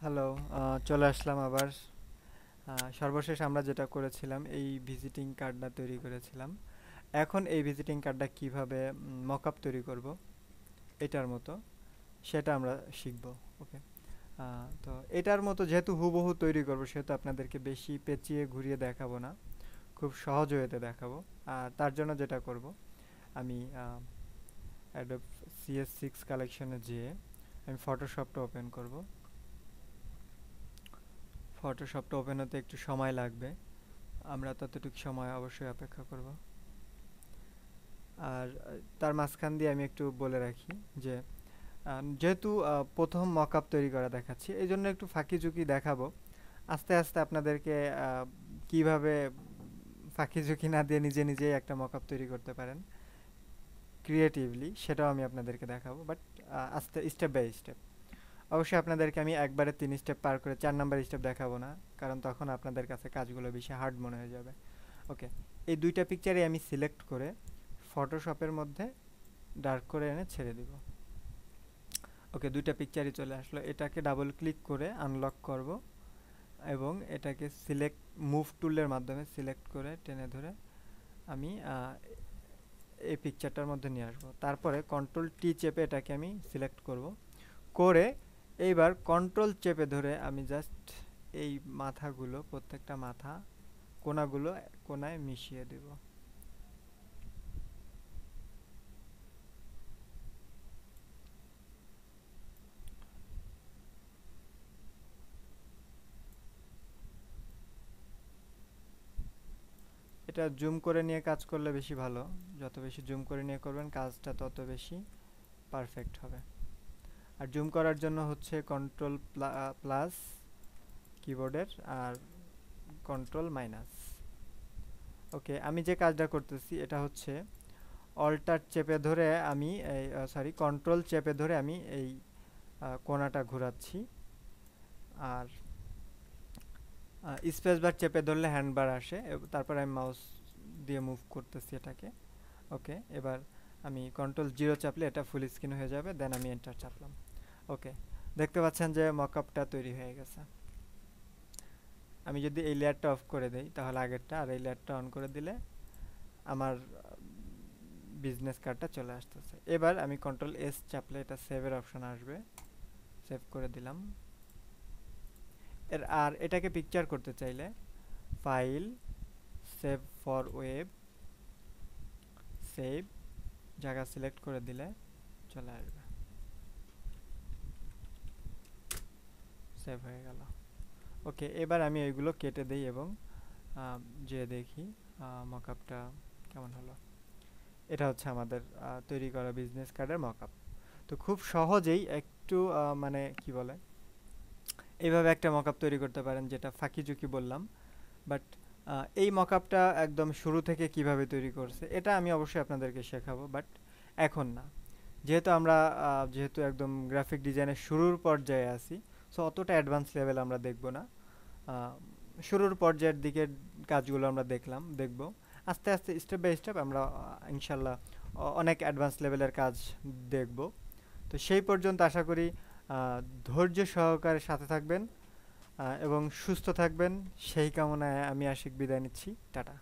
Hello, চলে আসলাম আবার। সর্বশেষ আমরা যেটা করেছিলাম এই ভিজিটিং কার্ডটা তৈরি করেছিলাম। এখন এই ভিজিটিং কার্ডটা কিভাবে মকআপ তৈরি করব এটার মতো সেটা আমরা শিখব। ওকে। তো এটার মতো যেহেতু হুবহু তৈরি করব সেহেতু আপনাদেরকে বেশি পেঁচিয়ে ঘুরিয়ে দেখাবো না, খুব সহজ ওয়েতে দেখাবো। আর তার জন্য যেটা করব আমি অ্যাডোব CS6 কালেকশনে যেয়ে আমি ফটোশপটা ওপেন করব। ফটোশপটা ওপেন হতে একটু সময় লাগবে, আমরা ততটুকু সময় অবশ্যই অপেক্ষা করব। আর তার মাঝখান দিয়ে আমি একটু বলে রাখি যে যেহেতু প্রথম মকআপ তৈরি করা দেখাচ্ছি এই জন্য একটু ফাঁকি ঝুঁকি দেখাবো। আস্তে আস্তে আপনাদেরকে কিভাবে ফাঁকি ঝুঁকি না দিয়ে নিজে নিজেই একটা মকআপ তৈরি করতে পারেন ক্রিয়েটিভলি সেটাও আমি আপনাদেরকে দেখাবো, বাট আস্তে স্টেপ বাই স্টেপ। অবশ্যই আপনাদেরকে আমি একবারে 3 স্টেপ পার করে 4 নাম্বার স্টেপ দেখাবো না, কারণ তখন আপনাদের কাছে কাজগুলো বেশি হার্ড মনে হয়ে যাবে। ওকে, এই দুইটা পিকচারই আমি সিলেক্ট করে ফটোশপের মধ্যে ডার্ক করে এনে ছেড়ে দিব। ওকে, দুইটা পিকচারই চলে আসলো। এটাকে ডাবল ক্লিক করে আনলক করব এবং এটাকে সিলেক্ট মুভ টুলের মাধ্যমে সিলেক্ট করে টেনে ধরে আমি এই পিকচারটার মধ্যে নিয়ে আসবো। তারপরে কন্ট্রোল T চেপে এটাকে আমি সিলেক্ট করব করে এইবার কন্ট্রোল চেপে ধরে আমি জাস্ট এই মাথাগুলো প্রত্যেকটা মাথা কোনাগুলো কোনায় মিশিয়ে দেব। এটা জুম করে নিয়ে কাজ করলে বেশি ভালো, যত বেশি জুম করে নিয়ে করবেন কাজটা তত বেশি পারফেক্ট হবে। আর জুম করার জন্য হচ্ছে কন্ট্রোল প্লাস কিবোর্ডের আর কন্ট্রোল মাইনাস। ওকে, আমি যে কাজটা করতেছি এটা হচ্ছে অল্টার চেপে ধরে আমি এই সরি কন্ট্রোল চেপে ধরে আমি এই কোণাটা ঘোরাচ্ছি। আর স্পেস বার চেপে ধরলে হ্যান্ড বার আসে, তারপর আমি মাউস দিয়ে মুভ করতেছি এটাকে। ওকে, এবার আমি কন্ট্রোল 0 চাপলে এটা ফুল স্ক্রিন হয়ে যাবে, দেন আমি এন্টার চাপলাম। ওকে, দেখতে পাচ্ছেন যে মকআপটা তৈরি হয়ে গেছে। আমি যদি এই লেয়ারটা অফ করে দেই তাহলে আগেরটা, আর এই লেয়ারটা অন করে দিলে আমার বিজনেস কার্ডটা চলে আসতেছে। এবার আমি কন্ট্রোল S চাপলে এটা সেভের অপশন আসবে, সেভ করে দিলাম। আর এটাকে পিকচার করতে চাইলে file, save for web, save জায়গা সিলেক্ট করে দিলে চলে আসবে, সেভ হয়ে গেল। ওকে, এবার আমি এইগুলো কেটে দিই এবং যে দেখি মকআপটা কেমন হলো। এটা হচ্ছে আমাদের তৈরি করা বিজনেস কার্ডের মকআপ। তো খুব সহজেই একটু মানে কি বলে এইভাবে একটা মকআপ তৈরি করতে পারেন, যেটা ফাঁকি ঝুঁকি বললাম। বাট এই মকআপটা একদম শুরু থেকে কিভাবে তৈরি করছে এটা আমি অবশ্যই আপনাদেরকে শেখাবো, বাট এখন না। যেহেতু আমরা যেহেতু একদম গ্রাফিক ডিজাইনের শুরুর পর্যায়ে আছি, সো অতটা অ্যাডভান্স লেভেল আমরা দেখব না। আহ, শুরুর পর্যায়ের দিকের কাজগুলো আমরা দেখব। আস্তে আস্তে স্টেপ বাই স্টেপ আমরা ইনশাল্লাহ অনেক অ্যাডভান্স লেভেলের কাজ দেখব। তো সেই পর্যন্ত আশা করি ধৈর্য সহকারে সাথে থাকবেন এবং সুস্থ থাকবেন, সেই কামনায় আমি আশিক বিদায় নিচ্ছি। টাটা।